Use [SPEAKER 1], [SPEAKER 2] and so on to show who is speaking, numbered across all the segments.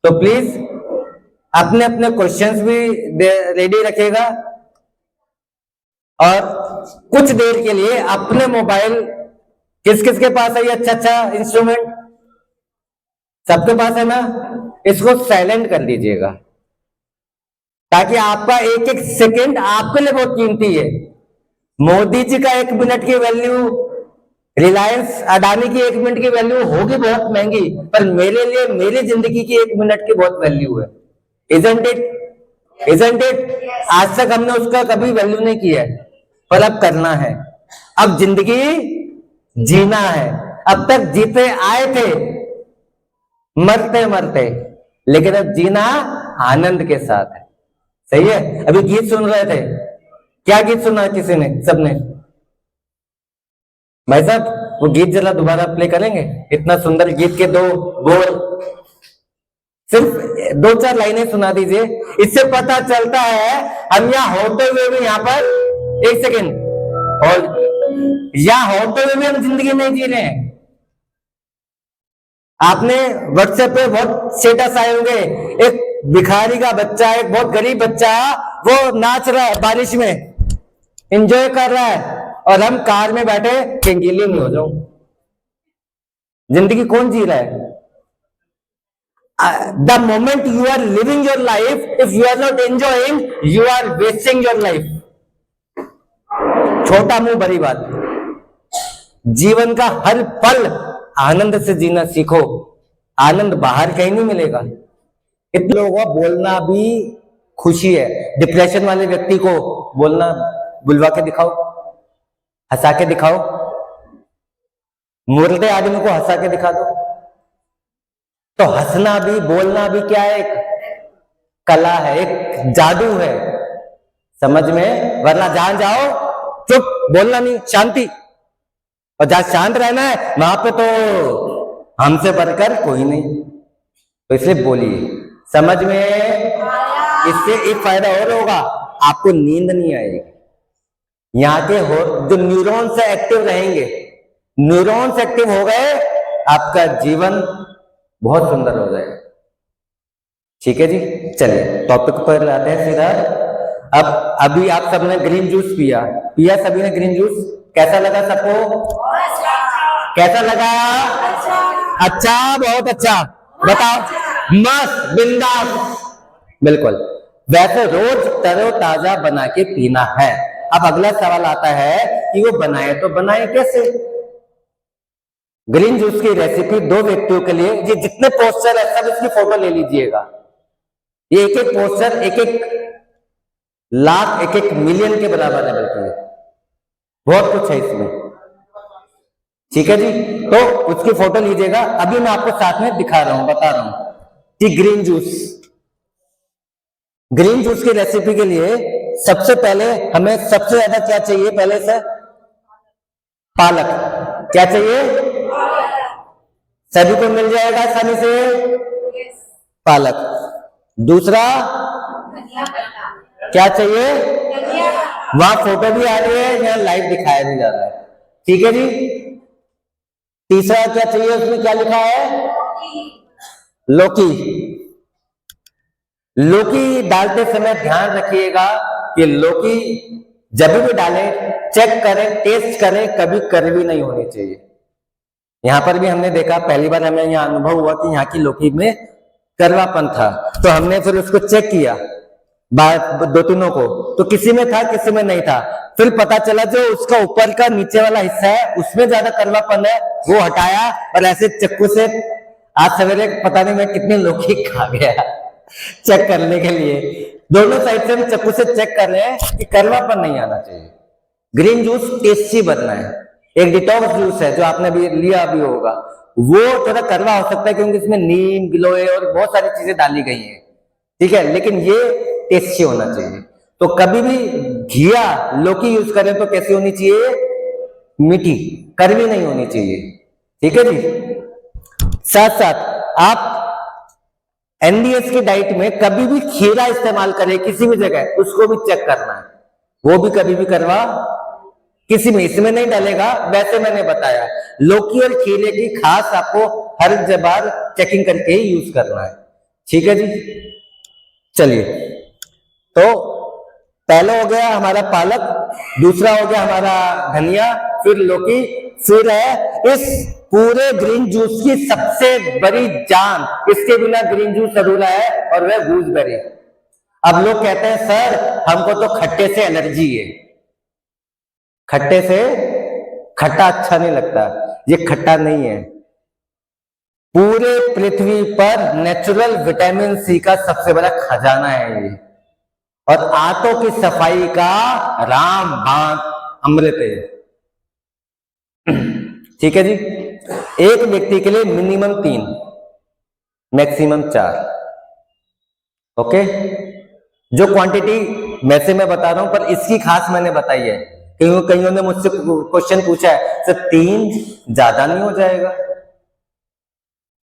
[SPEAKER 1] तो प्लीज अपने अपने क्वेश्चंस भी रेडी रखेगा और कुछ देर के लिए अपने मोबाइल, किस किस के पास है ये अच्छा अच्छा इंस्ट्रूमेंट? सबके पास है ना? इसको साइलेंट कर लीजिएगा ताकि आपका एक एक सेकंड आपके लिए बहुत कीमती है। मोदी जी का 1 मिनट की वैल्यू, रिलायंस अडानी की 1 मिनट की वैल्यू होगी बहुत महंगी, पर मेरे लिए मेरी जिंदगी की 1 मिनट की बहुत वैल्यू है। Isn't it? Isn't it? आज तक हमने उसका कभी वैल्यू नहीं किया है, पर अब करना है। अब जिंदगी जीना है। अब तक जीते आए थे मरते मरते, लेकिन अब जीना आनंद के साथ है। सही है? अभी गीत सुन रहे थे, क्या गीत सुना किसी ने? सबने? भाई साहब वो गीत जरा दोबारा प्ले करेंगे? इतना सुंदर गीत के 2 बोल, सिर्फ 2-4 लाइनें सुना दीजिए। इससे पता चलता है हम यहाँ होते हुए भी, यहाँ पर 1 सेकेंड, और यहाँ होते हुए भी हम जिंदगी नहीं जी रहे हैं। आपने व्हाट्सएप पे बहुत स्टेटस आए होंगे, एक भिखारी का बच्चा, एक बहुत गरीब बच्चा, वो नाच रहा है बारिश में, एंजॉय कर रहा है, और हम कार में बैठे केंगीली में हो जाऊं। जिंदगी कौन जी रहा है? The moment you are living your life, if you are not enjoying, you are wasting your life. छोटा मुंह बड़ी बात। जीवन का हर पल आनंद से जीना सीखो। आनंद बाहर कहीं नहीं मिलेगा। इतने लोगों को बोलना भी खुशी है। डिप्रेशन वाले व्यक्ति को बोलना, बुलवा के दिखाओ, हंसा के दिखाओ। मुर्दे आदमी को हंसा के दिखा दो। तो हंसना भी, बोलना भी क्या है? एक कला है, एक जादू है। समझ में? वरना जहां जाओ चुप, बोलना नहीं, शांति। और जहां शांत रहना है वहां पे तो हमसे बढ़कर कोई नहीं, तो इसलिए बोलिए। समझ में? इससे एक फायदा और होगा, आपको नींद नहीं आएगी। यहाँ के जो न्यूरॉन्स एक्टिव रहेंगे, न्यूरॉन्स एक्टिव हो गए, आपका जीवन बहुत सुंदर हो जाएगा। ठीक है जी, चलिए टॉपिक पर आते हैं सीधा। अब अभी आप सबने ग्रीन जूस पिया सभी ने ग्रीन जूस। कैसा लगा सबको? कैसा लगा? अच्छा, बहुत अच्छा। बताओ। मस्त, बिंदास, बिल्कुल। वैसे रोज तरोताजा बना के पीना है। अब अगला सवाल आता है कि वो बनाए तो बनाए कैसे? ग्रीन जूस की रेसिपी 2 व्यक्तियों के लिए। ये जितने पोस्टर है सब इसकी फोटो ले लीजिएगा। ये एक एक पोस्टर 1-1 लाख, 1-1 मिलियन के बराबर है, बल्कि बहुत कुछ है इसमें। ठीक है जी, तो उसकी फोटो लीजिएगा। अभी मैं आपको साथ में दिखा रहा हूं, बता रहा हूं कि ग्रीन जूस की रेसिपी के लिए सबसे पहले हमें सबसे ज्यादा क्या चाहिए? पहले से पालक। क्या चाहिए? सभी को मिल जाएगा आसानी से पालक। दूसरा क्या चाहिए? वहां फोटो भी आ रही है, यहाँ लाइव दिखाया भी जा रहा है। ठीक है जी। तीसरा क्या चाहिए? उसमें क्या लिखा है? लौकी। लौकी डालते समय ध्यान रखिएगा कि लौकी जब भी डालें चेक करें, टेस्ट करें, कभी कड़वी नहीं होनी चाहिए। यहां पर भी हमने देखा, पहली बार हमें यहाँ अनुभव हुआ कि यहाँ की लौकी में कड़वापन था, तो हमने फिर उसको चेक किया 2-3 को, तो किसी में था, किसी में नहीं था। फिर पता चला जो उसका ऊपर का नीचे वाला हिस्सा है उसमें ज्यादा कड़वापन है, वो हटाया और ऐसे चक्कू से आज सवेरे पता नहीं मैं कितनी लौकी खा गया चेक करने के लिए। दोनों साइड से हम चक्कू से चेक कर रहे हैं कि कड़वापन नहीं आना चाहिए। ग्रीन जूस टेस्टी बनना है। एक डिटॉक्स जूस है जो आपने भी लिया भी होगा, वो थोड़ा कड़वा हो सकता है क्योंकि इसमें नीम, गिलोय और बहुत सारी चीजें डाली गई हैं। ठीक है, लेकिन ये टेस्टी होना चाहिए। तो कभी भी घिया लौकी यूज करें तो कैसी होनी चाहिए? मीठी, कड़वी नहीं होनी चाहिए। ठीक है जी। साथ साथ आप एनडीएस की डाइट में कभी भी खीरा इस्तेमाल करें किसी भी जगह, उसको भी चेक करना है। वो भी कभी भी करवा किसी में इसमें नहीं डालेगा। वैसे मैंने बताया लौकी और खीरे की खास आपको हर बार चेकिंग करके ही यूज करना है। ठीक है जी। चलिए, तो पहला हो गया हमारा पालक, दूसरा हो गया हमारा धनिया, फिर लौकी, फिर है इस पूरे ग्रीन जूस की सबसे बड़ी जान, इसके बिना ग्रीन जूस अधूरा है, और वह गूसबेरी। अब लोग कहते हैं सर हमको तो खट्टे से एलर्जी है। खट्टे से, खट्टा अच्छा नहीं लगता, ये खट्टा नहीं है। पूरे पृथ्वी पर नेचुरल विटामिन सी का सबसे बड़ा खजाना है ये, और आंतों की सफाई का रामबाण अमृत है। ठीक है जी। एक व्यक्ति के लिए मिनिमम 3, मैक्सिमम 4। ओके, जो क्वांटिटी वैसे मैं बता रहा हूं, पर इसकी खास मैंने बताई है। कईयों ने मुझसे क्वेश्चन पूछा है सर 3 ज्यादा नहीं हो जाएगा?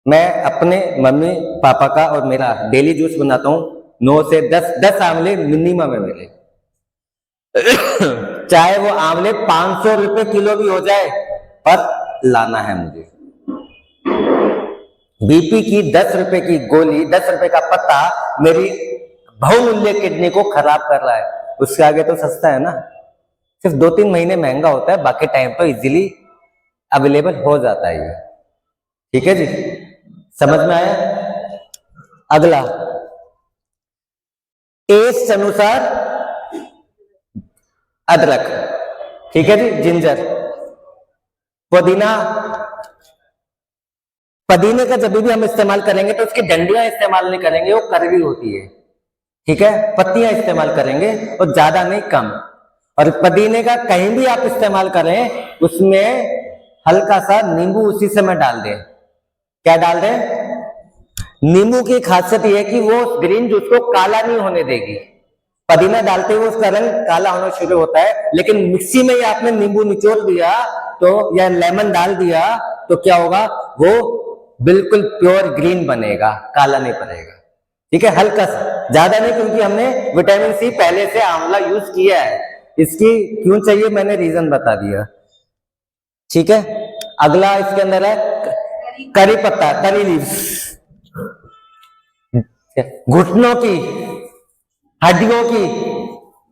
[SPEAKER 1] मैं अपने मम्मी पापा का और मेरा डेली जूस बनाता हूं, 9 से 10 आंवले मिनिमम है मेरे। चाहे वो आंवले 500 रुपए किलो भी हो जाए, पर लाना है मुझे। बीपी की 10 रुपए की गोली, 10 रुपए का पत्ता मेरी बहुमूल्य किडनी को खराब कर रहा है, उसके आगे तो सस्ता है ना। सिर्फ 2-3 महीने महंगा होता है, बाकी टाइम तो इजीली अवेलेबल हो जाता है ये। ठीक है जी, समझ में आया? अगला, टेस्ट अनुसार अदरक, ठीक है जी, जिंजर, पुदीना। पुदीने का जब भी हम इस्तेमाल करेंगे तो उसकी डंडियां इस्तेमाल नहीं करेंगे, वो कड़वी होती है। ठीक है, पत्तियां इस्तेमाल करेंगे, और ज्यादा नहीं, कम। और पुदीने का कहीं भी आप इस्तेमाल करें, उसमें हल्का सा नींबू उसी समय डाल दें। क्या डाल दें? नींबू की खासियत यह है कि वो ग्रीन जूस को काला नहीं होने देगी। पुदीना डालते हुए उसका रंग काला होना शुरू होता है, लेकिन मिक्सी में ही आपने नींबू निचोड़ दिया तो, या लेमन डाल दिया तो क्या होगा? वो बिल्कुल प्योर ग्रीन बनेगा, काला नहीं पड़ेगा। ठीक है, हल्का सा, ज्यादा नहीं, क्योंकि हमने विटामिन सी पहले से आंवला यूज किया है। इसकी क्यों चाहिए मैंने रीजन बता दिया। ठीक है, अगला इसके अंदर है करी पत्ता, करी लीव्स। घुटनों की, हड्डियों की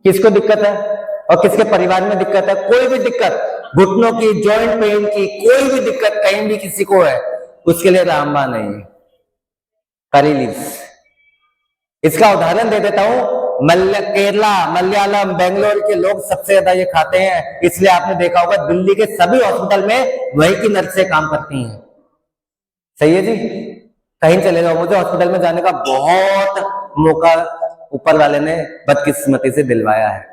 [SPEAKER 1] किसको दिक्कत है, और किसके परिवार में दिक्कत है? कोई भी दिक्कत, घुटनों की, जॉइंट पेन की, कोई भी दिक्कत कहीं भी किसी को है, उसके लिए रामबाण नहीं है करी लीव्स। इसका उदाहरण दे देता हूं, केरला, मलयालम, बेंगलोर के लोग सबसे ज्यादा ये खाते हैं, इसलिए आपने देखा होगा दिल्ली के सभी हॉस्पिटल में वही की नर्सें काम करती हैं। सही है जी, कहीं चले जाओ, मुझे हॉस्पिटल में जाने का बहुत मौका ऊपर वाले ने बदकिस्मती से दिलवाया है।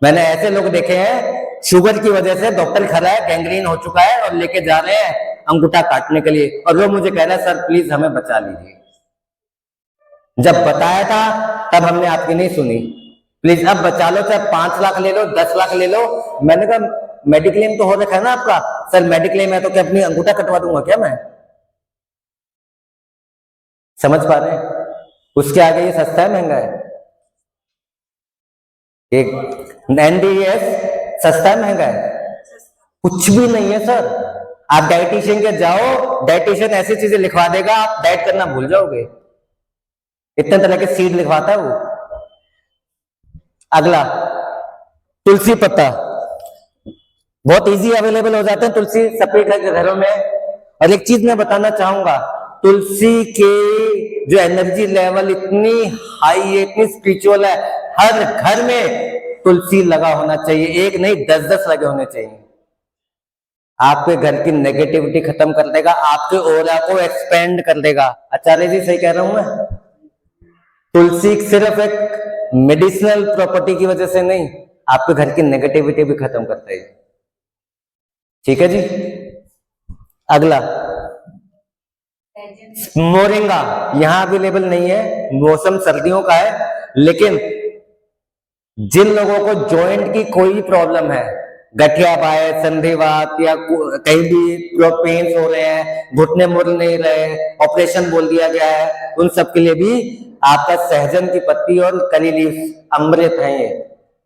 [SPEAKER 1] मैंने ऐसे लोग देखे हैं, शुगर की वजह से डॉक्टर खड़ा है, गैंग्रीन हो चुका है, और लेके जा रहे हैं अंगूठा काटने के लिए, और वो मुझे कह रहा है सर प्लीज हमें बचा लीजिए। जब बताया था तब हमने आपकी नहीं सुनी, प्लीज अब बचा लो, चाहे 5 लाख ले लो, 10 लाख ले लो। मैंने कहा मेडिक्लेम तो हो रखा है ना आपका? सर मेडिक्लेम है तो क्या अपनी अंगूठा कटवा दूंगा क्या मैं? समझ पा रहे हैं? उसके आगे ये सस्ता है महंगा है? एक एनडीएस सस्ता है महंगा है? कुछ भी नहीं है सर। आप डाइटिशियन के जाओ, डाइटिशियन ऐसी चीजें लिखवा देगा, आप डाइट करना भूल जाओगे। इतने तरह के सीड लिखवाता है वो। अगला, तुलसी पत्ता, बहुत इजी अवेलेबल हो जाते हैं तुलसी सभी घरों में। और एक चीज मैं बताना चाहूंगा, तुलसी के जो एनर्जी लेवल इतनी हाई है, इतनी स्पिरिचुअल है, हर घर में तुलसी लगा होना चाहिए, एक नहीं 10-10 लगे होने चाहिए। आपके घर की नेगेटिविटी खत्म कर देगा, आपके ऑरा को एक्सपेंड कर देगा। आचार्य जी सही कह रहा हूं मैं? तुलसी सिर्फ एक मेडिसिनल प्रॉपर्टी की वजह से नहीं, आपके घर की नेगेटिविटी भी खत्म कर देगी। ठीक है जी। अगला, मोरिंगा, यहां अवेलेबल नहीं है, मौसम सर्दियों का है, लेकिन जिन लोगों को जॉइंट की कोई भी प्रॉब्लम है, गठिया पाए, संधिवात, या कहीं भी पेन्स हो रहे हैं, घुटने मुड़ नहीं रहे, ऑपरेशन बोल दिया गया है, उन सब के लिए भी आपका सहजन की पत्ती और करी लीव्स अमृत है। ये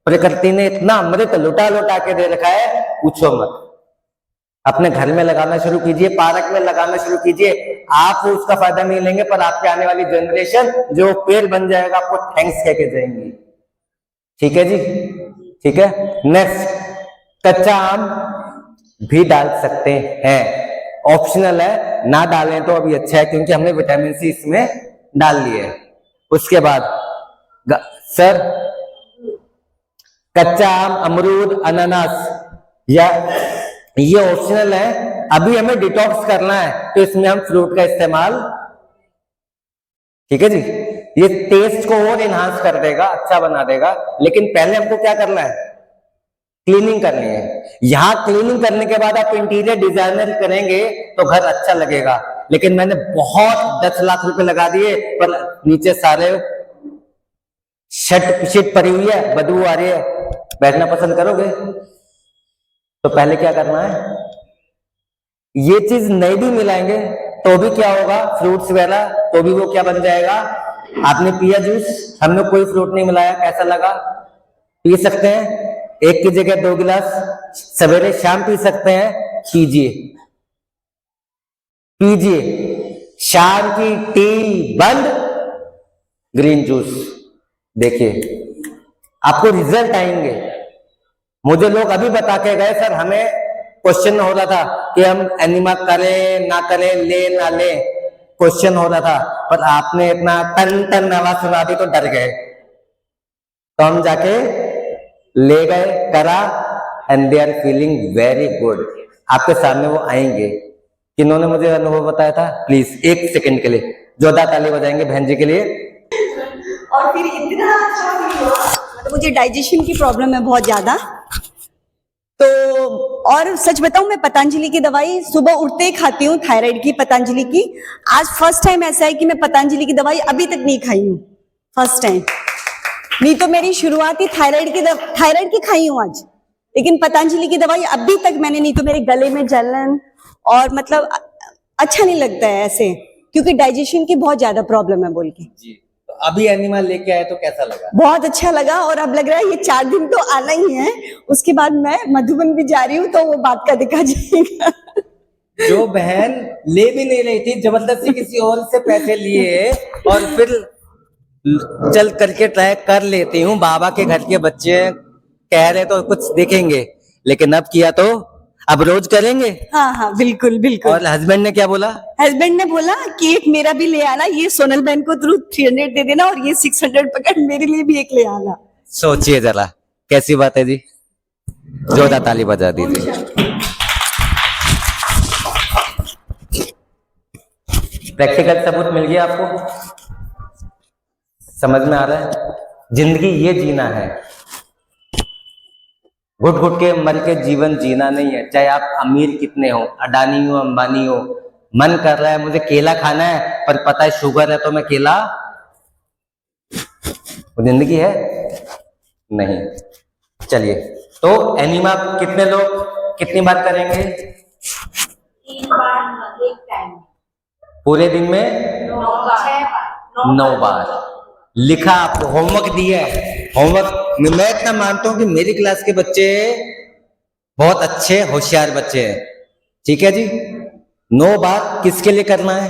[SPEAKER 1] प्रकृति ने इतना अमृत लुटा लुटा के दे रखा है, पूछो मत। अपने घर में लगाना शुरू कीजिए, पार्क में लगाना शुरू कीजिए। आप उसका फायदा नहीं लेंगे पर आपके आने वाली जनरेशन जो पेड़ बन जाएगा आपको थैंक्स कह के जाएंगी। ठीक है जी, ठीक है। नेक्स्ट, कच्चा आम भी डाल सकते हैं, ऑप्शनल है, ना डालें तो अभी अच्छा है क्योंकि हमने विटामिन सी इसमें डाल लिए है। उसके बाद सर, कच्चा आम, अमरूद, अनानास या ये ऑप्शनल है। अभी हमें डिटॉक्स करना है तो इसमें हम फ्रूट का इस्तेमाल, ठीक है जी, ये टेस्ट को और इनहांस कर देगा, अच्छा बना देगा। लेकिन पहले हमको क्या करना है, क्लीनिंग करनी है। यहां क्लीनिंग करने के बाद आप इंटीरियर डिजाइनर करेंगे तो घर अच्छा लगेगा। लेकिन मैंने बहुत 10 लाख रुपए लगा दिए पर नीचे सारे शट पड़ी हुई है, बदबू आ रही है, बैठना पसंद करोगे? तो पहले क्या करना है, ये चीज नहीं भी मिलाएंगे तो भी क्या होगा, फ्रूट्स वगैरह, तो भी वो क्या बन जाएगा। आपने पिया जूस, हमने कोई फ्रूट नहीं मिलाया, कैसा लगा? पी सकते हैं, 1 की जगह 2 गिलास सवेरे शाम पी सकते हैं। पीजिए पीजिए, शाम की टी बंद, ग्रीन जूस। देखिए आपको रिजल्ट आएंगे। मुझे लोग अभी बता के गए, सर हमें क्वेश्चन हो रहा था कि हम एनिमा करें ना करें, ले ना ले, क्वेश्चन हो रहा था, पर आपने इतना टन टन आवाज सुना दी तो डर गए। तो हम जाके ले गए, करा, and they are feeling very good. आपके सामने वो आएंगे। किन्होंने मुझे अनुभव बताया था? प्लीज 1 सेकंड के लिए जोरदार ताली बजाएंगे बहन जी के लिए।
[SPEAKER 2] और फिर इतना अच्छा फील हुआ, मतलब मुझे डाइजेशन की प्रॉब्लम है बहुत ज्यादा, तो और सच बताऊं मैं पतंजलि की दवाई सुबह उठते ही खाती हूँ, थायराइड की, पतंजलि की। आज फर्स्ट टाइम ऐसा है कि मैं पतंजलि की दवाई अभी तक नहीं खाई हूँ, फर्स्ट टाइम। नहीं तो मेरी शुरुआत ही थायराइड की खाई हूँ आज, लेकिन पतंजलि की दवाई अभी तक मैंने, नहीं तो मेरे गले में जलन और मतलब अच्छा नहीं लगता है ऐसे, क्योंकि डाइजेशन की बहुत ज्यादा प्रॉब्लम है बोल के
[SPEAKER 1] जी। तो अभी एनिमल लेके आए तो कैसा लगा?
[SPEAKER 2] बहुत अच्छा लगा, और अब लग रहा है ये 4 दिन तो आना ही है, उसके बाद मैं मधुबन भी जा रही हूँ तो वो बात का दिखा जाएगा।
[SPEAKER 1] जो बहन ले भी नहीं रही थी, जबरदस्ती किसी और से पैसे लिए और फिर चल करके ट्राई कर लेती हूँ, बाबा के घर के बच्चे कह रहे तो कुछ देखेंगे, लेकिन अब किया तो अब रोज करेंगे।
[SPEAKER 2] हाँ हाँ बिल्कुल बिल्कुल।
[SPEAKER 1] और हस्बैंड ने क्या बोला?
[SPEAKER 2] हस्बैंड ने बोला कि एक मेरा भी ले आना, ये सोनल बहन को थ्रू 300 दे देना और ये 600 पकड़, मेरे लिए भी एक ले आना।
[SPEAKER 1] सोचिए जरा कैसी बात है जी, जोरदार ताली बजा दीजिए। प्रैक्टिकल सबूत मिल गया आपको, समझ में आ रहा है? जिंदगी ये जीना है, घुट घुट के मर के जीवन जीना नहीं है। चाहे आप अमीर कितने हो, अडानी हो, अंबानी हो, मन कर रहा है मुझे केला खाना है पर पता है शुगर है तो मैं केला, वो जिंदगी है नहीं। चलिए, तो एनिमा कितने लोग कितनी बार करेंगे?
[SPEAKER 3] 3 बार, एक टाइम
[SPEAKER 1] पूरे दिन में 9 बार। लिखा, आपको होमवर्क दिया है। होमवर्क मैं इतना मानता हूं कि मेरी क्लास के बच्चे बहुत अच्छे होशियार बच्चे हैं, ठीक है जी। 9 बार किसके लिए करना है?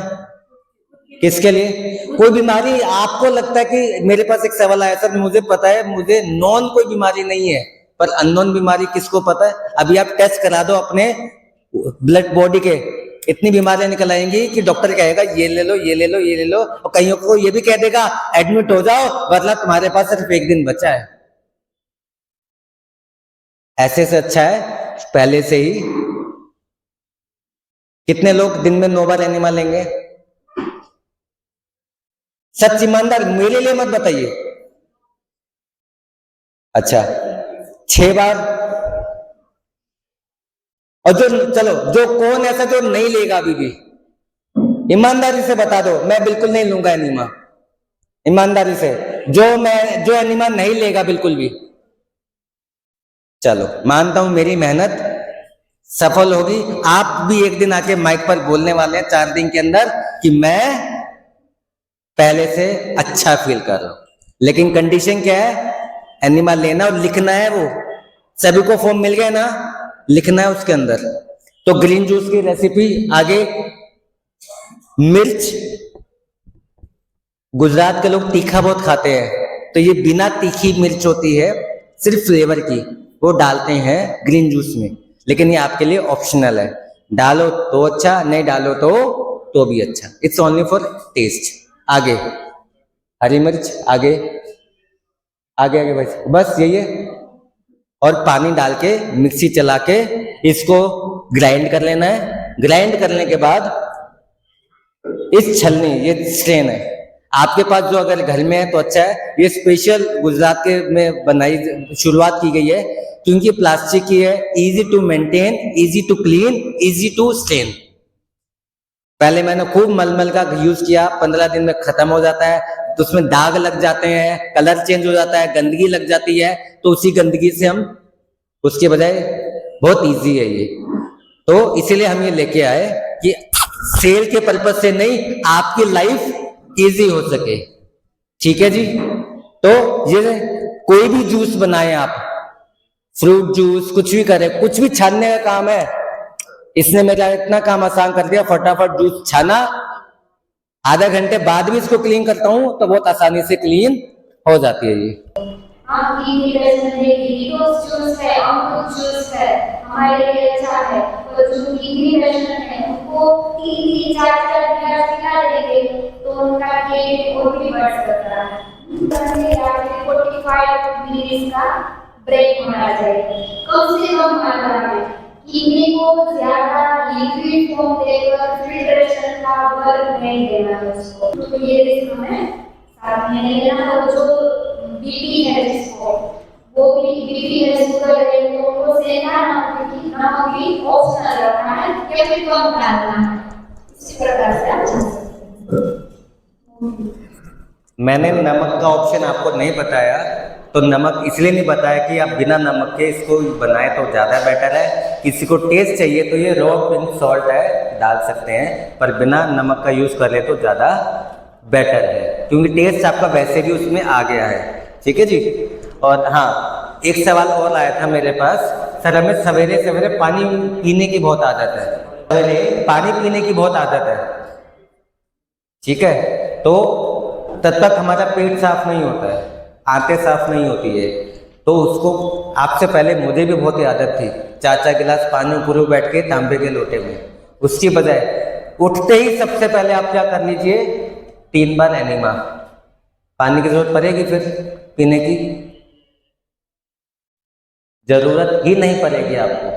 [SPEAKER 1] किसके लिए? कोई बीमारी आपको लगता है कि, मेरे पास एक सवाल आया सर, मुझे पता है मुझे नॉन कोई बीमारी नहीं है, पर अननोन बीमारी किसको पता है? अभी आप टेस्ट करा दो अपने ब्लड बॉडी के, इतनी बीमारियां निकल आएंगी कि डॉक्टर कहेगा ये ले लो, ये ले लो, ये ले लो, और कईयों को ये भी कह देगा एडमिट हो जाओ वरना तुम्हारे पास सिर्फ 1 दिन बचा है। ऐसे से अच्छा है पहले से ही। कितने लोग दिन में 9 बार एनिमा लेंगे? सच ईमानदार, मेरे लिए मत बताइए। अच्छा, 6 बार। और जो, चलो जो कौन ऐसा जो नहीं लेगा अभी भी, ईमानदारी से बता दो, मैं बिल्कुल नहीं लूंगा एनिमा, ईमानदारी से, जो एनिमा नहीं लेगा बिल्कुल भी। चलो मानता हूं मेरी मेहनत सफल होगी, आप भी एक दिन आके माइक पर बोलने वाले हैं 4 दिन के अंदर कि मैं पहले से अच्छा फील कर रहा हूं। लेकिन कंडीशन क्या है? एनिमा लेना और लिखना है। वो सभी को फॉर्म मिल गया ना, लिखना है उसके अंदर। तो ग्रीन जूस की रेसिपी आगे। मिर्च, गुजरात के लोग तीखा बहुत खाते हैं, तो ये बिना तीखी मिर्च होती है, सिर्फ फ्लेवर की, वो डालते हैं ग्रीन जूस में, लेकिन ये आपके लिए ऑप्शनल है। डालो तो अच्छा, नहीं डालो तो भी अच्छा, इट्स ओनली फॉर टेस्ट। आगे हरी मिर्च, आगे आगे आगे बस यही है। और पानी डाल के मिक्सी चला के इसको ग्राइंड कर लेना है। ग्राइंड करने के बाद इस छलनी, ये स्ट्रेन है आपके पास जो अगर घर में है तो अच्छा है, ये स्पेशल गुजरात के में बनाई शुरुआत की गई है, क्योंकि प्लास्टिक की है, easy to maintain, easy to clean, easy to stain. पहले मैंने खूब मलमल का यूज किया, 15 दिन में खत्म हो जाता है, तो उसमें दाग लग जाते हैं, कलर चेंज हो जाता है, गंदगी लग जाती है, तो उसी गंदगी से हम उसके बजाय बहुत इजी है ये, तो इसीलिए हम ये लेके आए कि सेल के पर्पज से नहीं, आपकी लाइफ इजी हो सके। ठीक है जी। तो ये कोई भी जूस बनाए आप, फ्रूट जूस, कुछ भी करें, कुछ भी छानने का काम है, इसने मेरा इतना काम आसान कर दिया। फटाफट जूस छाना, आधा घंटे बाद भी इसको क्लीन करता हूं तो बहुत आसानी से क्लीन हो जाती है ये।
[SPEAKER 3] जूस है, अमरूद जूस है, हमारे लिए अच्छा है। तो जो किडनी पेशेंट है उनको 3-4 गिलास पिला देंगे तो उनका वेट और भी बढ़ सकता है। 45 मिनट का ब्रेक होना चाहिए कम से कम मात्रा में। किडनी को ज्यादा लिक्विड फॉर्म देकर फिल्ट्रेशन का वर्क नहीं देना है उसको, तो ये रिस्क हमें साथ में नहीं लेना। और जो बीपी है जिसको, वो भी बीपी है, शुगर है, तो उनको सेना नमक भी ऑप्शनल रखना है या फिर कम डालना है, इसी प्रकार से आप।
[SPEAKER 1] मैंने नमक का ऑप्शन आपको नहीं बताया, तो नमक इसलिए नहीं बताया कि आप बिना नमक के इसको बनाए तो ज़्यादा बेटर है। किसी को टेस्ट चाहिए तो ये रॉ पिंक सॉल्ट है, डाल सकते हैं, पर बिना नमक का यूज़ कर ले तो ज़्यादा बेटर है, क्योंकि टेस्ट आपका वैसे भी उसमें आ गया है। ठीक है जी। और हाँ, एक सवाल और आया था मेरे पास, सर हमें सवेरे सवेरे पानी पीने की बहुत आदत है, सवेरे पानी पीने की बहुत आदत है, ठीक है, तो तब तक हमारा पेट साफ नहीं होता है, आंतें साफ नहीं होती है, तो उसको आपसे पहले मुझे भी बहुत ही आदत थी, 4-4 गिलास पानी पूरे बैठ के तांबे के लोटे में, उसकी बजाय उठते ही सबसे पहले आप क्या कर लीजिए, 3 बार एनिमा। पानी की जरूरत पड़ेगी फिर पीने की जरूरत ही नहीं पड़ेगी आपको,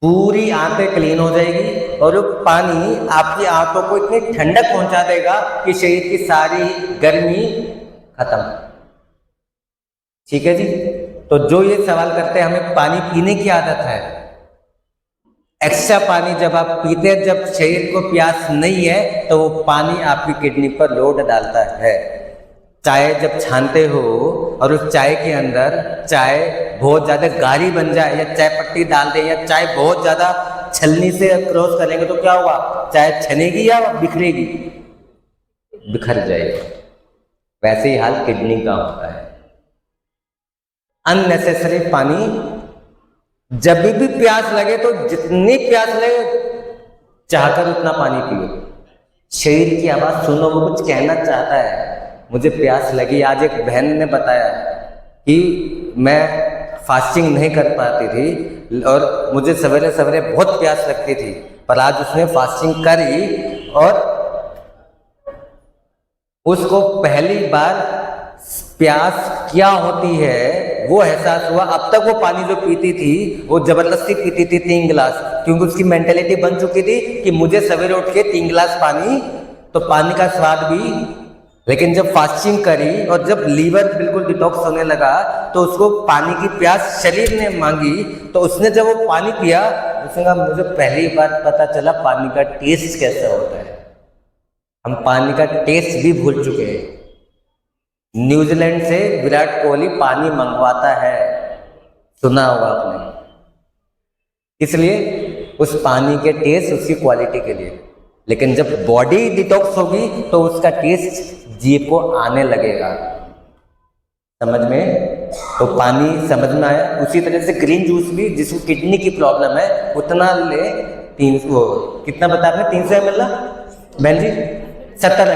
[SPEAKER 1] पूरी आंतें क्लीन हो जाएगी और वो पानी आपकी आंतों को इतनी ठंडक पहुंचा देगा कि शरीर की सारी गर्मी खत्म। ठीक है जी। तो जो ये सवाल करते हैं हमें पानी पीने की आदत है, एक्स्ट्रा पानी जब आप पीते हैं, जब शरीर को प्यास नहीं है तो वो पानी आपकी किडनी पर लोड डालता है। चाय जब छानते हो और उस चाय के अंदर चाय बहुत ज़्यादा गाढ़ी बन जाए, या चाय पत्ती डाल दें, या चाय बहुत ज़्यादा छलनी से क्रॉस करेंगे तो क्या होगा, चाय छनेगी या बिखरेगी, बिखर जाएगी। वैसे ही हाल किडनी का होता है। अननेसेसरी पानी, जब भी प्यास लगे तो जितनी प्यास लगे चाहकर उतना पानी पियो। शरीर की आवाज सुनो, वो कुछ कहना चाहता है, मुझे प्यास लगी। आज एक बहन ने बताया कि मैं फास्टिंग नहीं कर पाती थी और मुझे सवेरे सवेरे बहुत प्यास लगती थी, पर आज उसने फास्टिंग करी और उसको पहली बार प्यास क्या होती है वो एहसास हुआ। अब तक वो पानी जो पीती थी वो जबरदस्ती पीती थी 3 गिलास, क्योंकि उसकी मेंटेलिटी बन चुकी थी कि मुझे सवेरे उठ के 3 गिलास पानी, तो पानी का स्वाद भी। लेकिन जब फास्टिंग करी और जब लीवर बिल्कुल डिटॉक्स होने लगा तो उसको पानी की प्यास शरीर ने मांगी, तो उसने जब वो पानी पिया, उसने कहा मुझे पहली बार पता चला पानी का टेस्ट कैसा होता है। हम पानी का टेस्ट भी भूल चुके हैं। न्यूजीलैंड से विराट कोहली पानी मंगवाता है, सुना होगा आपने, इसलिए उस पानी के टेस्ट उसकी क्वालिटी के लिए। लेकिन जब बॉडी डिटॉक्स होगी तो उसका टेस्ट जीभ को आने लगेगा। समझ में? तो पानी समझ में आया। उसी तरह से ग्रीन जूस भी, जिसको किडनी की प्रॉब्लम है उतना ले, 300 कितना बता रहे हैं, 300 ml ना बहन जी, 70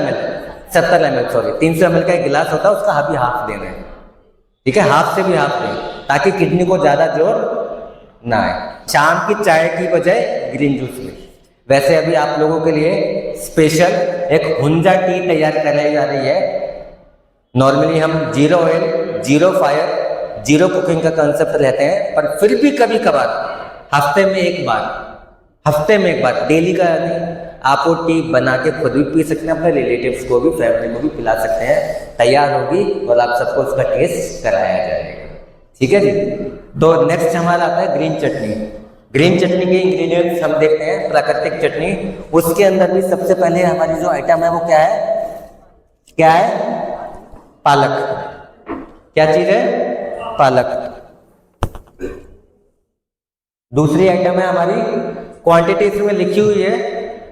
[SPEAKER 1] ml सॉरी, 300 ml का एक गिलास होता है, उसका अभी हाफ देना है, ठीक है, हाफ से भी हाफ दें, ताकि किडनी को ज्यादा जोर ना आए। शाम की चाय की बजाय ग्रीन जूस में। वैसे अभी आप लोगों के लिए स्पेशल एक हुंजा टी तैयार कराई जा रही है। नॉर्मली हम 0 ऑयल, 0 फायर, 0 कुकिंग का कंसेप्ट रहते हैं, पर फिर भी कभी कभार हफ्ते में एक बार, डेली का नहीं, आप वो टी बना के खुद भी पी सकते हैं, अपने रिलेटिव्स को भी, फैमिली को भी पिला सकते हैं। तैयार होगी और आप सबको उसका टेस्ट कराया जाएगा, ठीक है जी। तो नेक्स्ट हमारा आता है ग्रीन चटनी। ग्रीन चटनी के इंग्रेडिएंट्स हम देखते हैं। प्राकृतिक चटनी, उसके अंदर भी सबसे पहले हमारी जो आइटम है वो क्या है? पालक। क्या चीज है? पालक। दूसरी आइटम है हमारी, क्वांटिटी इसमें लिखी हुई है,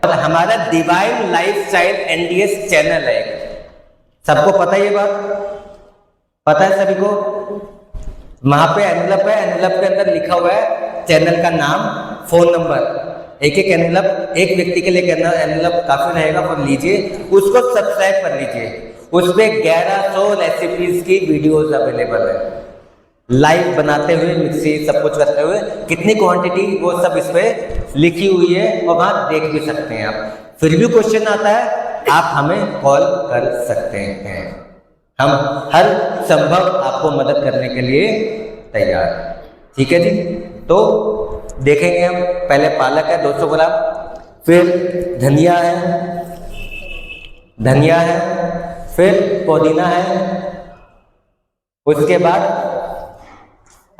[SPEAKER 1] और हमारा डिवाइन लाइफस्टाइल एनडीएस चैनल है। सबको पता है ये बात? पता है सभी को? वहां पे एनवलप है, एनवलप के अंदर लिखा हुआ है चैनल का नाम, फोन नंबर। एक एनवलप, एक व्यक्ति के लिए एनवलप काफी रहेगा, पर लीजिए, उसको सब्सक्राइब कर लीजिए। उसपे 1100 रेसिपीज की वीडियोस अवेलेबल है, लाइव बनाते हुए, मिक्सी सब कुछ करते हुए, कितनी क्वांटिटी वो सब इस पे लिखी हुई है, और वहां देख भी सकते हैं आप। फिर भी क्वेश्चन आता है, आप हमें कॉल कर सकते हैं, हम हर संभव आपको मदद करने के लिए तैयार, ठीक है जी। तो देखेंगे हम, पहले पालक है 200 ग्राम, फिर धनिया है, फिर पुदीना है, उसके बाद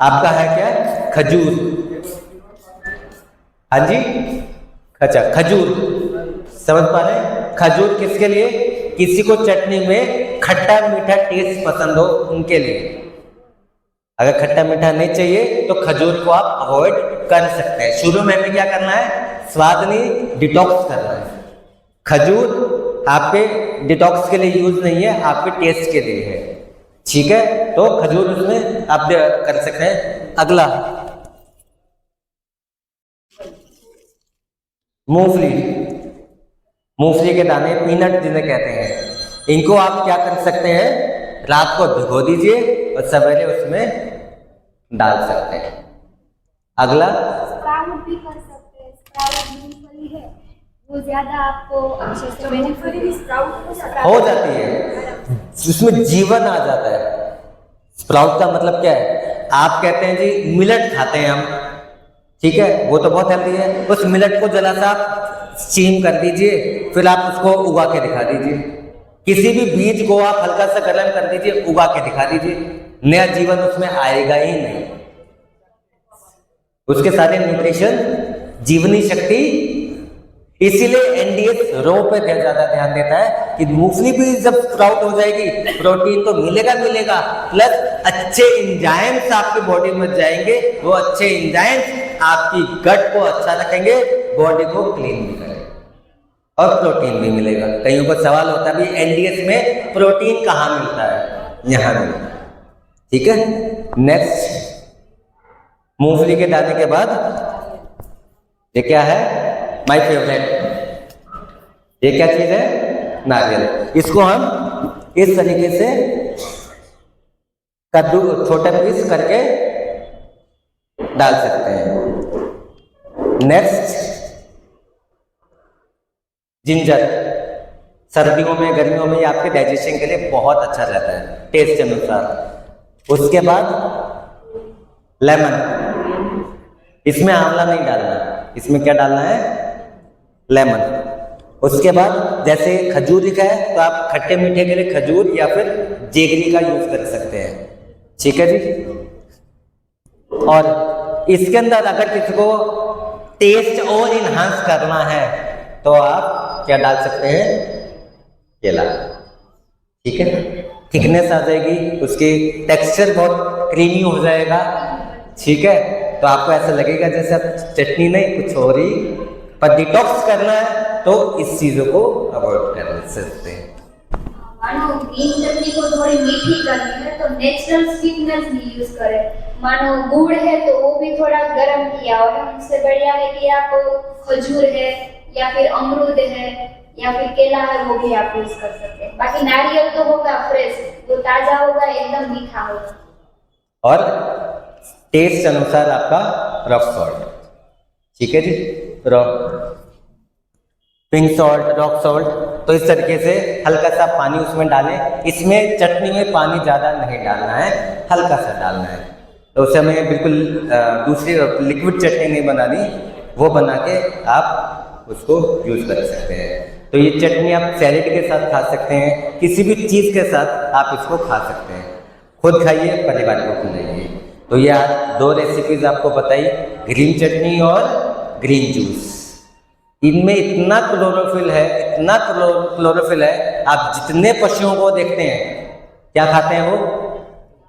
[SPEAKER 1] आपका है क्या? खजूर। हाँ जी, अच्छा खजूर, समझ पा रहे हैं? खजूर किसके लिए? किसी को चटनी में खट्टा मीठा टेस्ट पसंद हो उनके लिए। अगर खट्टा मीठा नहीं चाहिए तो खजूर को आप अवॉइड कर सकते हैं। शुरू में हमें क्या करना है? स्वाद नहीं, डिटॉक्स करना है। खजूर आपके डिटॉक्स के लिए यूज नहीं है, आपके टेस्ट के लिए है, ठीक है। तो खजूर उसमें आप कर सकते हैं। अगला मूंगफली के दाने, पीनट जिन्हें कहते हैं, इनको आप क्या कर सकते हैं? रात को भिगो दीजिए और सवेरे उसमें डाल सकते हैं। अगला
[SPEAKER 3] स्प्राउट भी कर सकते हैं। स्प्राउट मूंगफली है, वो ज्यादा आपको अच्छे से मूंगफली स्प्राउट
[SPEAKER 1] हो जाती है, उसमें जीवन आ जाता है। स्प्राउट का मतलब क्या है? आप कहते हैं जी मिलेट खाते हैं हम, ठीक है, वो तो बहुत हेल्दी है। उस मिलेट को जरा सा स्टीम कर दीजिए, फिर आप उसको उगा के दिखा दीजिए। किसी भी बीज को आप हल्का सा गर्म कर दीजिए, उगा के दिखा दीजिए, नया जीवन उसमें आएगा ही नहीं। उसके सारे न्यूट्रिशन, जीवनी शक्ति, इसीलिए एनडीएस रो पे ज्यादा ध्यान देता है कि मूंगफली भी जब स्प्राउट हो जाएगी, प्रोटीन तो मिलेगा, प्लस अच्छे एंजाइम्स आपकी बॉडी में जाएंगे। वो अच्छे एंजाइम्स आपकी गट को अच्छा रखेंगे, बॉडी को क्लीन भी करेंगे, और प्रोटीन भी मिलेगा। कईयों को सवाल होता है भी एनडीएस में प्रोटीन कहाँ मिलता है? यहाँ मिलता है, ठीक है। नेक्स्ट, मूंगफली के दाने के बाद ये क्या है? माय फेवरेट, ये क्या चीज है? नारियल। इसको हम इस तरीके से कद्दू, छोटे पीस करके डाल सकते हैं। Next, ginger. सर्दियों में, गर्मियों में ये आपके डाइजेशन के लिए बहुत अच्छा रहता है टेस्ट अनुसार। उसके बाद लेमन, इसमें आंवला नहीं डालना, इसमें क्या डालना है? लेमन। उसके बाद जैसे खजूर लिखा है, तो आप खट्टे मीठे के लिए खजूर या फिर जेगरी का यूज कर सकते हैं, ठीक है जी। और इसके अंदर अगर किसी को टेस्ट और इनहांस करना है तो आप क्या डाल सकते हैं? केला, ठीक है। थिकनेस आ जाएगी, उसकी टेक्सचर बहुत क्रीमी हो जाएगा, ठीक है। तो आपको ऐसा लगेगा जैसे आप चटनी नहीं कुछ हो रही, पर डिटॉक्स करना है तो इस चीजों को अवॉइड कर सकते हैं।
[SPEAKER 3] मानो ग्रीन चटनी को थोड़ी मीठी करनी है तो नेचुरल स्वीटनेस भी यूज करें। मानो गुड़ है तो वो भी थोड़ा गर्म किया और उससे बढ़िया है कि आप खजूर है या फिर अमरूद है या फिर केला है वो भी आप यूज कर सकते हैं। बाकी नारियल तो होगा फ्रेश, वो ताजा होगा, एकदम मीठा होगा।
[SPEAKER 1] और टेस्ट अनुसार आपका रॉक सॉल्ट, ठीक है जी, पिंक सॉल्ट, रॉक सॉल्ट। तो इस तरीके से हल्का सा पानी उसमें डालें। इसमें चटनी में पानी ज़्यादा नहीं डालना है, हल्का सा डालना है। तो उसे हमें बिल्कुल दूसरी लिक्विड चटनी नहीं बनानी, वो बना के आप उसको यूज कर सकते हैं। तो ये चटनी आप सैलेड के साथ खा सकते हैं, किसी भी चीज़ के साथ आप इसको खा सकते हैं। खुद खाइए, परिवार को खिलाइए। तो ये आज 2 रेसिपीज आपको बताई, ग्रीन चटनी और ग्रीन जूस। इनमें इतना क्लोरोफिल है, इतना क्लोरोफिल है, आप जितने पशुओं को देखते हैं क्या खाते हैं वो?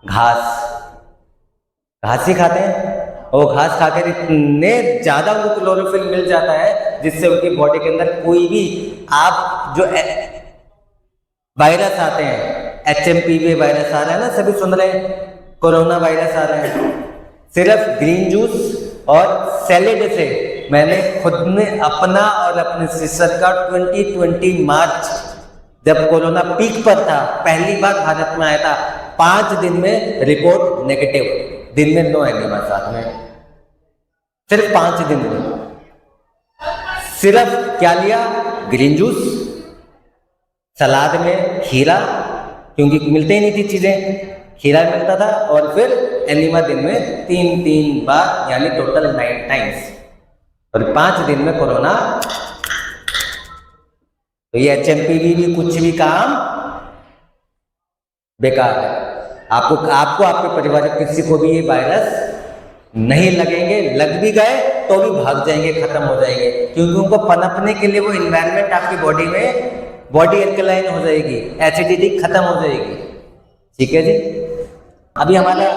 [SPEAKER 1] घास ही खाते हैं। और घास खाकर इतने ज़्यादा उनको क्लोरोफिल मिल जाता है जिससे उनकी बॉडी के अंदर कोई भी आप जो वायरस आते हैं, HMPV वायरस आ रहा है ना, सभी सुन रहे हैं, कोरोना वायरस आ रहे हैं, सिर्फ ग्रीन जूस और सैलेड से मैंने खुद ने अपना और अपने सिस्टर का 2020 मार्च जब कोरोना पीक पर था, पहली बार भारत में आया था, 5 दिन में रिपोर्ट नेगेटिव, दिन में 9 एनिमा साथ में, सिर्फ 5 दिन में। सिर्फ क्या लिया? ग्रीन जूस, सलाद में खीरा, क्योंकि मिलते ही नहीं थी चीजें, खीरा मिलता था, और फिर एनिमा दिन में 3 बार, यानी टोटल 9 टाइम्स। और 5 दिन में कोरोना। तो ये HMPV भी कुछ भी काम बेकार है। आपको आपके परिवार के किसी को भी ये वायरस नहीं लगेंगे, लग भी गए तो भी भाग जाएंगे, खत्म हो जाएंगे, क्योंकि उनको पनपने के लिए वो इन्वायरमेंट आपकी बॉडी में, बॉडी एल्कलाइन हो जाएगी, एसिडिटी खत्म हो जाएगी। ठीक है जी। अभी हमारा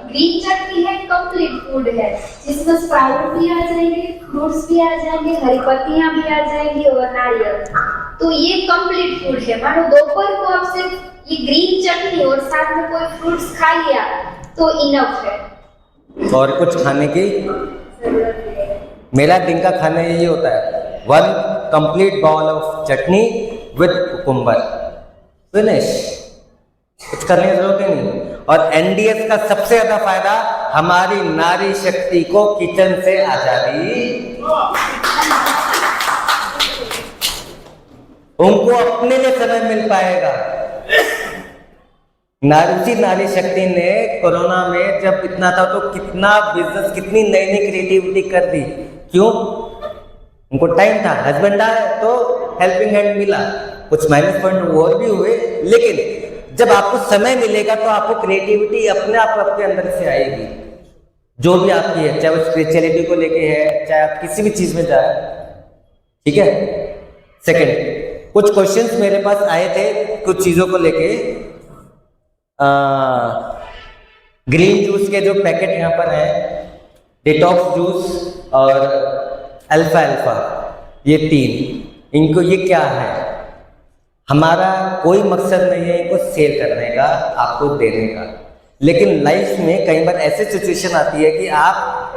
[SPEAKER 3] ग्रीन चटनी है, कंप्लीट फूड है, जिसमें स्प्राउट भी आ जाएंगे, फ्रूट्स भी आ जाएंगे, हरी पत्तियां भी आ जाएंगी और नारियल। तो ये कंप्लीट फूड है। मानो दोपहर को आप सिर्फ ये ग्रीन चटनी और साथ में कोई फ्रूट्स खा लिया तो इनफ है,
[SPEAKER 1] और कुछ खाने की
[SPEAKER 3] जरूरत है।
[SPEAKER 1] मेरा दिन का खाना यही होता है, 1 complete bowl of chutney with cucumber, finish, कुछ करने की जरूरत ही नहीं। और NDS का सबसे ज्यादा फायदा, हमारी नारी शक्ति को किचन से आजादी, उनको अपने लिए समय मिल पाएगा। नारी शक्ति ने कोरोना में जब इतना था तो कितना बिजनेस, कितनी नई क्रिएटिविटी कर दी। क्यों? उनको टाइम था, हस्बैंड आए तो हेल्पिंग हैंड मिला, कुछ माइनस पॉइंट और भी हुए, लेकिन जब आपको समय मिलेगा तो आपको क्रिएटिविटी अपने आप आपके अंदर से आएगी, जो भी आपकी है, चाहे वो स्पिरिचुअलिटी को लेके है, चाहे आप किसी भी चीज में जाए। ठीक है। सेकंड, कुछ क्वेश्चंस मेरे पास आए थे कुछ चीजों को लेके। ग्रीन जूस के जो पैकेट यहाँ पर है, डिटॉक्स जूस और अल्फा, ये 3, इनको ये क्या है? हमारा कोई मकसद नहीं है इनको सेल करने का, आपको देने का, लेकिन लाइफ में कई बार ऐसी सिचुएशन आती है कि आप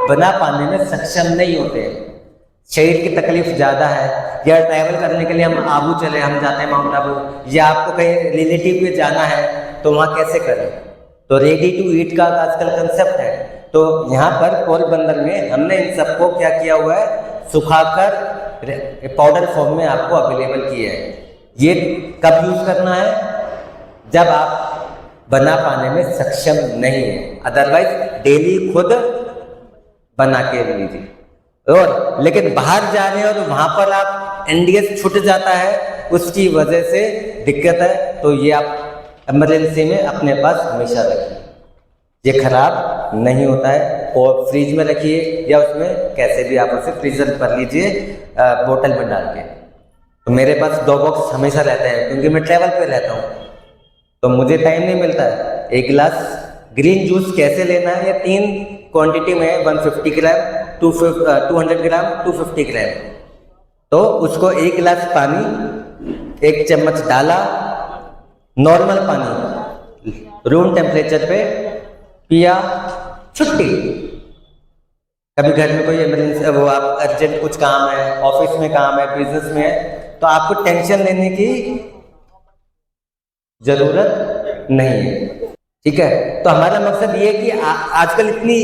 [SPEAKER 1] बना पाने में सक्षम नहीं होते, शरीर की तकलीफ ज़्यादा है, या ट्रैवल करने के लिए हम आबू चले, हम जाते हैं माउंट आबू, या आपको कहीं रिलेटिव पे जाना है तो वहाँ कैसे करें? तो रेडी टू ईट का आजकल कंसेप्ट है। तो यहाँ पर पोरबंदर में हमने इन सबको क्या किया हुआ है, सुखाकर पाउडर फॉर्म में आपको अवेलेबल किया है। ये कब यूज करना है? जब आप बना पाने में सक्षम नहीं है, अदरवाइज डेली खुद बना के लीजिए। और लेकिन बाहर जा रहे हैं और वहां पर आप NDS छूट जाता है, उसकी वजह से दिक्कत है, तो ये आप इमरजेंसी में अपने पास हमेशा रखिए, ये खराब नहीं होता है, और फ्रिज में रखिए या उसमें कैसे भी आप उसे फ्रीजर कर लीजिए, बोतल में डाल के। तो मेरे पास 2 बॉक्स हमेशा रहते हैं, क्योंकि मैं ट्रैवल पे रहता हूँ तो मुझे टाइम नहीं मिलता है। 1 गिलास ग्रीन जूस कैसे लेना है, ये 3 क्वांटिटी में, 150 ग्राम, 200 ग्राम, 250 ग्राम। तो उसको 1 गिलास पानी, 1 चम्मच डाला, नॉर्मल पानी रूम टेम्परेचर पे पिया, छुट्टी। कभी घर में कोई इमरजेंसी, वो आप अर्जेंट कुछ काम है, ऑफिस में काम है, बिजनेस में है, तो आपको टेंशन लेने की जरूरत नहीं है, ठीक है। तो हमारा मकसद ये है कि आजकल इतनी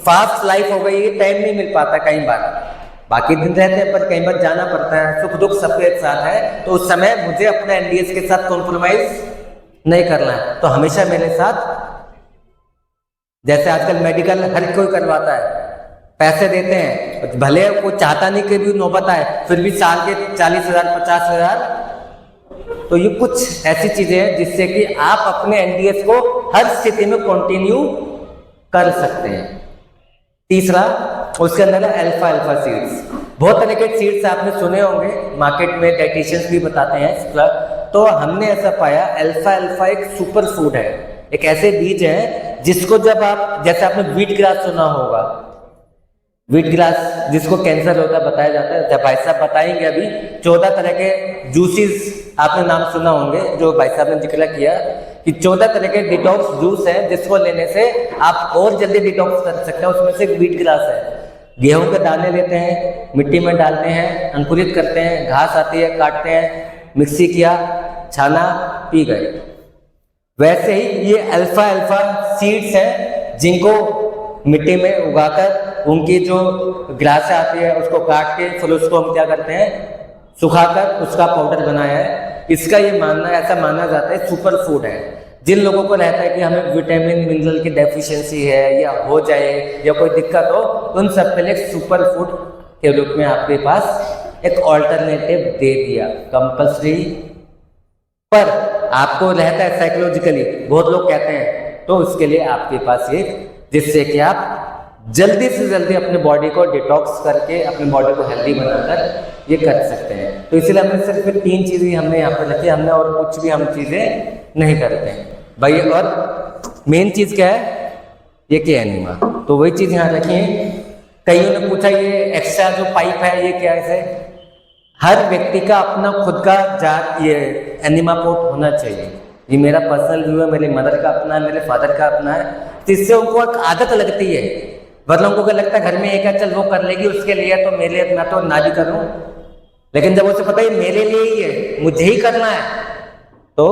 [SPEAKER 1] फास्ट लाइफ हो गई है, टाइम नहीं मिल पाता कई बार, बाकी दिन रहते हैं पर कई बार जाना पड़ता है, सुख दुख सबके साथ है, तो उस समय मुझे अपने एनडीएस के साथ कॉम्प्रोमाइज नहीं करना है। तो हमेशा मेरे साथ, जैसे आजकल मेडिकल हर कोई करवाता है, पैसे देते हैं, भले कोई चाहता नहीं कि भी नौबत आए, फिर भी साल के 40,000 50,000, तो ये कुछ ऐसी चीजें हैं जिससे कि आप अपने एनडीएस को हर स्थिति में कंटिन्यू कर सकते हैं। तीसरा, उसके अंदर है अल्फा सीड्स। बहुत तरह के सीड्स आपने सुने होंगे, मार्केट में डाइटिशियंस भी बताते हैं, तो हमने ऐसा पाया अल्फा एक सुपर फूड है, एक ऐसे बीज है जिसको जब आप, जैसे आपने व्हीट ग्रास सुना होगा, व्हीट ग्रास जिसको कैंसर होता है बताया जाता है, जब भाई साहब बताएंगे अभी 14 तरह के जूसेस आपने नाम सुना होंगे, जो भाई साहब ने जिक्र किया कि 14 तरह के डिटॉक्स जूस है जिसको लेने से आप और जल्दी डिटॉक्स कर सकते हैं। उसमें से व्हीट ग्रास है। गेहूं के दाने लेते हैं, मिट्टी में डालते हैं, अंकुरित करते हैं, घास आती है काटते हैं, मिक्सी किया, छाना, पी गए। वैसे ही ये अल्फा सीड्स हैं जिनको मिट्टी में उगाकर उनकी जो ग्रास आती है उसको काट के फिर उसको हम क्या करते हैं, सुखाकर उसका पाउडर बनाया है। इसका ये मानना, ऐसा माना जाता है सुपर फूड है। जिन लोगों को रहता है कि हमें विटामिन मिनरल की डेफिशिएंसी है या हो जाए या कोई दिक्कत हो, उन सब के लिए सुपर फूड के रूप में आपके पास एक ऑल्टरनेटिव दे दिया कंपल्सरी। पर आपको रहता है साइकोलॉजिकली, बहुत लोग कहते हैं, तो उसके लिए आपके पास एक, जिससे कि आप जल्दी से जल्दी अपने बॉडी को डिटॉक्स करके अपनी बॉडी को हेल्दी बनाकर ये कर सकते हैं। तो इसलिए हमने सिर्फ 3 चीज़ें हमने यहाँ पर रखी, हमने और कुछ भी हम चीज़ें नहीं करते हैं भाई। और मेन चीज़ क्या है, ये क्या एनिमा, तो वही चीज़ यहाँ रखी है। कईयों ने पूछा ये एक्स्ट्रा जो पाइप है ये क्या है? हर व्यक्ति का अपना खुद का जात ये एनिमा पोर्ट होना चाहिए। ये मेरा पर्सनल व्यू है, मेरे मदर का अपना है, मेरे फादर का अपना है। तो इससे उनको एक आदत लगती है, मतलब उनको क्या लगता है घर में एक है, चल वो कर लेगी, उसके लिए तो मेरे लिए मैं तो ना भी करूं। लेकिन जब उसे पता है मेरे लिए ही है, मुझे ही करना है, तो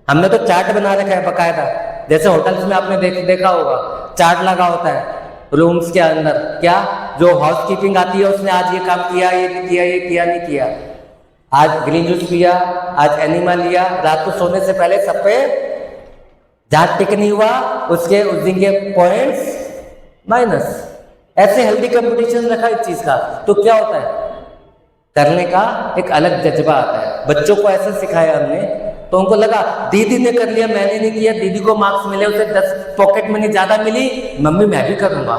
[SPEAKER 1] हमने तो चार्ट बना रखा है बकायदा। जैसे होटल्स में आपने देखा होगा, चार्ट लगा होता है रूम्स के अंदर, क्या जो हाउसकीपिंग आती है उसने आज ये काम किया, ये नहीं किया, ये किया नहीं किया, आज ग्रीन जूस पिया, आज एनिमा लिया, रात को सोने से पहले सब पे जहाँ टिक नहीं हुआ उसके उस दिन के पॉइंट्स माइनस। ऐसे हेल्दी कंपटीशन रखा इस चीज का, तो क्या होता है, करने का एक अलग जज्बा आता है। बच्चों को ऐसा सिखाया हमने, तो उनको लगा दीदी ने कर लिया, मैंने नहीं किया, दीदी को मार्क्स मिले, उसे 10 पॉकेट मनी ज्यादा मिली, मम्मी मैं भी करूंगा।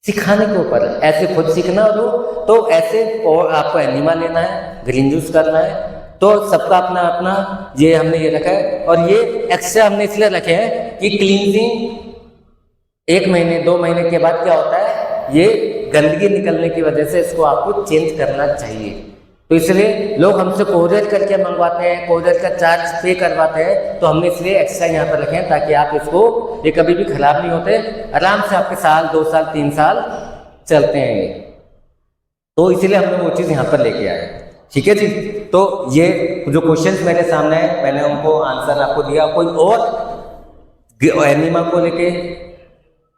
[SPEAKER 1] सिखाने के ऊपर ऐसे खुद सीखना हो तो ऐसे आपको एनिमा लेना है, ग्रीन जूस करना है, तो सबका अपना अपना ये हमने ये रखा है। और ये एक्स्ट्रा हमने इसलिए रखे हैं कि क्लींजिंग 1 महीने 2 महीने के बाद क्या होता है, ये गंदगी निकलने की वजह से इसको आपको चेंज करना चाहिए। तो इसलिए लोग हमसे कोरियर करके मंगवाते हैं, कोरियर का चार्ज पे करवाते हैं, तो हमने इसलिए एक्स्ट्रा यहाँ पर रखे हैं ताकि आप इसको, ये कभी भी खराब नहीं होते, आराम से आपके साल 2 साल 3 साल चलते हैं ये। तो इसीलिए हमने वो चीज़ यहाँ पर लेके आए, ठीक है जी। तो ये जो क्वेश्चंस मेरे सामने है मैंने उनको आंसर आपको दिया। कोई और एनिमा को लेके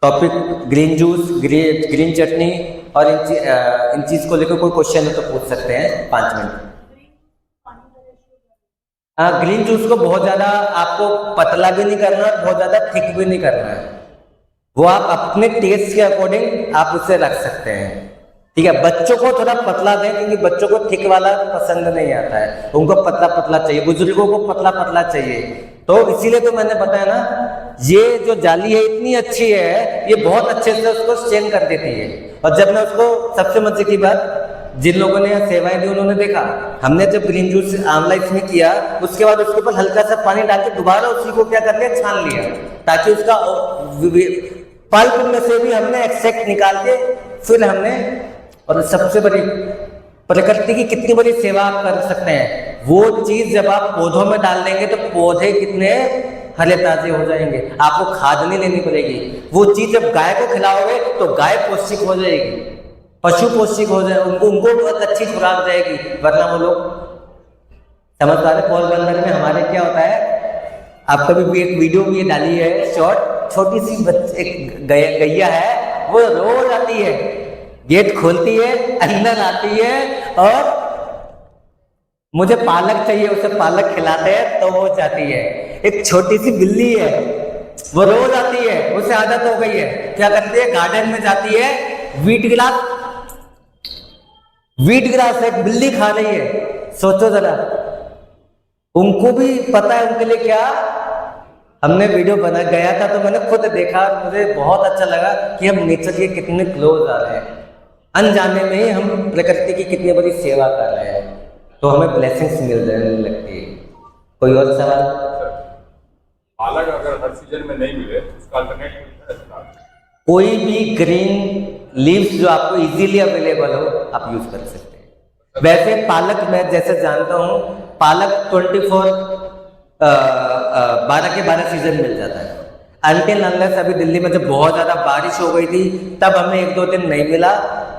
[SPEAKER 1] टॉपिक, ग्रीन जूस, ग्रीन चटनी और इन चीज को लेकर कोई क्वेश्चन है तो पूछ सकते हैं 5 मिनट। ग्रीन जूस को बहुत ज्यादा आपको पतला भी नहीं करना, बहुत ज्यादा थिक भी नहीं करना है, वो आप अपने टेस्ट के अकॉर्डिंग आप उसे रख सकते हैं, ठीक है। बच्चों को थोड़ा पतला दें क्योंकि बच्चों को थिक वाला पसंद नहीं आता है, उनको पतला पतला चाहिए, बुजुर्गों को पतला पतला चाहिए। तो इसीलिए तो मैंने बताया ना, ये जो जाली है इतनी अच्छी है, ये बहुत अच्छे से उसको स्टेन कर देती है। और जब मैं उसको, सबसे मजे की बात, जिन लोगों ने यहाँ सेवाएं दी उन्होंने देखा, हमने जब ग्रीन जूस आंवला इसमें किया, उसके बाद उसके ऊपर हल्का सा पानी डाल के दोबारा उसी को क्या कर लिया, छान लिया, ताकि उसका पल्प में से भी हमने एक्सट्रैक्ट निकाल के फिर हमने, और सबसे बड़ी प्रकृति की कितनी बड़ी सेवा आप कर सकते हैं। वो चीज जब आप पौधों में डाल देंगे तो पौधे कितने हरे ताजे हो जाएंगे, आपको खाद नहीं लेनी पड़ेगी। वो चीज जब गाय को खिलाओगे तो गाय पौष्टिक हो जाएगी, पशु पौष्टिक हो जाए, उनको बहुत अच्छी खुराक जाएगी। वरना वो लोग समझ पा रहे, पोरबंदर में हमारे क्या होता है, आप कभी भी एक वीडियो भी डाली है शॉर्ट, छोटी सी एक गैया है, वो रोज आती है, गेट खोलती है, अंदर आती है और मुझे पालक चाहिए, उसे पालक खिलाते हैं तो वो जाती है। एक छोटी सी बिल्ली है, वो रोज आती है, उसे आदत हो गई है, क्या करती है, गार्डन में जाती है, वीट गिलास एक बिल्ली खा रही है। सोचो जरा, उनको भी पता है उनके लिए क्या। हमने वीडियो बना गया था तो मैंने खुद देखा, मुझे बहुत अच्छा लगा कि हम नेचर के कितने क्लोज आ रहे हैं, अनजाने में ही हम प्रकृति की कितनी बड़ी सेवा कर रहे हैं, तो हमें ब्लेसिंग्स मिल जाने लगती है। कोई और सवाल?
[SPEAKER 4] पालक अगर हर सीजन में नहीं मिले तो उसका अल्टरनेटिव
[SPEAKER 1] कोई भी ग्रीन लीव्स जो आपको इजीली अवेलेबल हो आप यूज कर सकते हैं। वैसे पालक मैं जैसे जानता हूँ, पालक 12 के 12 सीजन मिल जाता है। अनटिल अनलेस अभी दिल्ली में जब बहुत ज्यादा बारिश हो गई थी तब हमें 1-2 दिन नहीं मिला,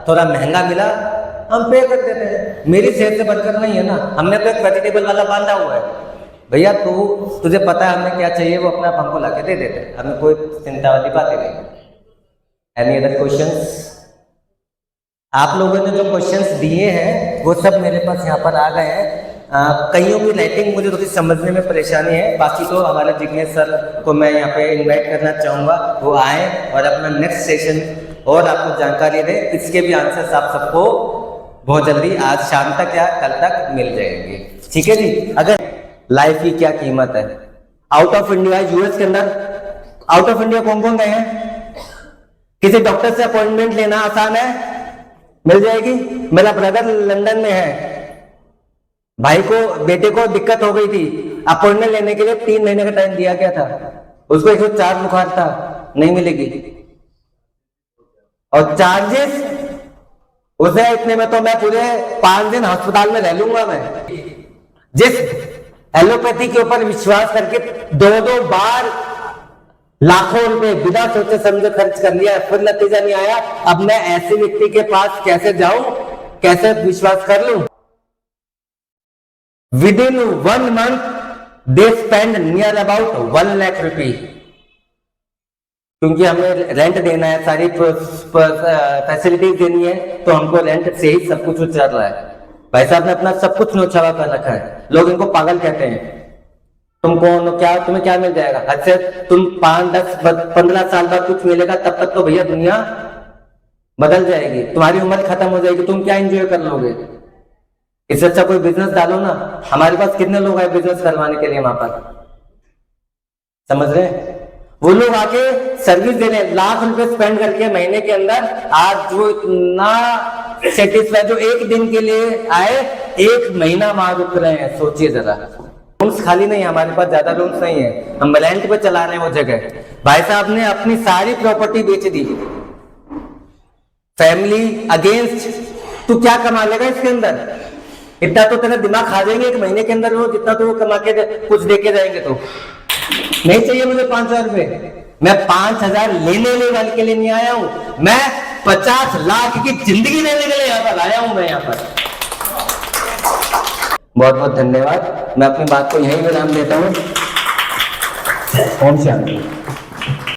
[SPEAKER 1] थोड़ा महंगा मिला, हम पे कर देते हैं। मेरी सेहत से बढ़कर नहीं है ना, हमने तो एक वेजिटेबल वाला बांधा हुआ है, भैया तुझे पता है हमें क्या चाहिए, वो अपने आप हमको ला के दे देते हैं, हमें कोई चिंता वाली बात ही नहीं। Any other questions? आप लोगों ने जो क्वेश्चंस दिए हैं वो सब मेरे पास यहाँ पर आ गए हैं। कईयों की राइटिंग मुझे थोड़ी समझने में परेशानी है, बाकी तो हमारे जिग्नेश सर को मैं यहाँ पे इनवाइट करना चाहूँगा, वो आए और अपना नेक्स्ट सेशन और आपको जानकारी दे। इसके भी आंसर्स आप सबको बहुत जल्दी आज शाम तक या कल तक मिल जाएंगे, ठीक है जी। अगर लाइफ की क्या कीमत है, आउट ऑफ इंडिया, यूएस के अंदर आउट ऑफ इंडिया कौन कौन गए हैं? किसी डॉक्टर से अपॉइंटमेंट लेना आसान है, मिल जाएगी। मेरा ब्रदर लंदन में है, भाई को बेटे को दिक्कत हो गई थी, अपॉइंटमेंट लेने के लिए 3 महीने का टाइम दिया गया था, उसको 104 बुखार था, नहीं मिलेगी। और चार्जेस उसे इतने में तो मैं पूरे 5 दिन अस्पताल में रह लूंगा। मैं जिस एलोपैथी के ऊपर विश्वास करके 2-2 बार लाखों रुपए बिना सोचे समझे खर्च कर लिया, फिर नतीजा नहीं आया, अब मैं ऐसे व्यक्ति के पास कैसे जाऊं, कैसे विश्वास कर लूं? Within 1 month they spend near about 1 lakh रुपये, क्योंकि हमें रेंट देना है, सारी फैसिलिटीज देनी है, तो हमको रेंट से ही सब कुछ चल रहा है। भाई साहब ने अपना सब कुछ नौछावा कर रखा है, लोग इनको पागल कहते हैं। तुम कौन हो, क्या तुम्हें क्या मिल जाएगा? अच्छा तुम 5, 10, 15 साल बाद कुछ मिलेगा, तब तक तो भैया दुनिया बदल जाएगी, तुम्हारी उम्र खत्म हो जाएगी, तुम क्या एंजॉय कर लोगे? इससे अच्छा कोई बिजनेस डालो ना। हमारे पास कितने लोग आए बिजनेस करवाने के लिए वहां पर, समझ रहे हैं? वो लोग आके सर्विस दे रहे हैं, लाख रुपए स्पेंड करके महीने के अंदर। आज वो इतना सेटिस्फाइड, जो 1 दिन के लिए आए 1 महीना वहां रुक रहे हैं, सोचिए जरा। रूम्स खाली नहीं है, हमारे पास ज्यादा रूम्स नहीं है, हम रेंट पे चला रहे हैं वो जगह। भाई साहब ने अपनी सारी प्रॉपर्टी बेच दी, फैमिली अगेंस्ट, तू क्या कमा लेगा इसके अंदर? इतना तो तेरा दिमाग खा जाएंगे 1 महीने के अंदर, वो जितना तो वो कमा के कुछ दे के जाएंगे। तो नहीं चाहिए मुझे 5,000 रुपए, मैं 5,000 लेने वाले के लिए नहीं आया हूं, मैं 50 लाख की जिंदगी लेने के लिए यहाँ पर आया हूं। मैं यहाँ पर बहुत बहुत धन्यवाद, मैं अपनी बात को यहीं विराम देता हूँ। ओम शांति।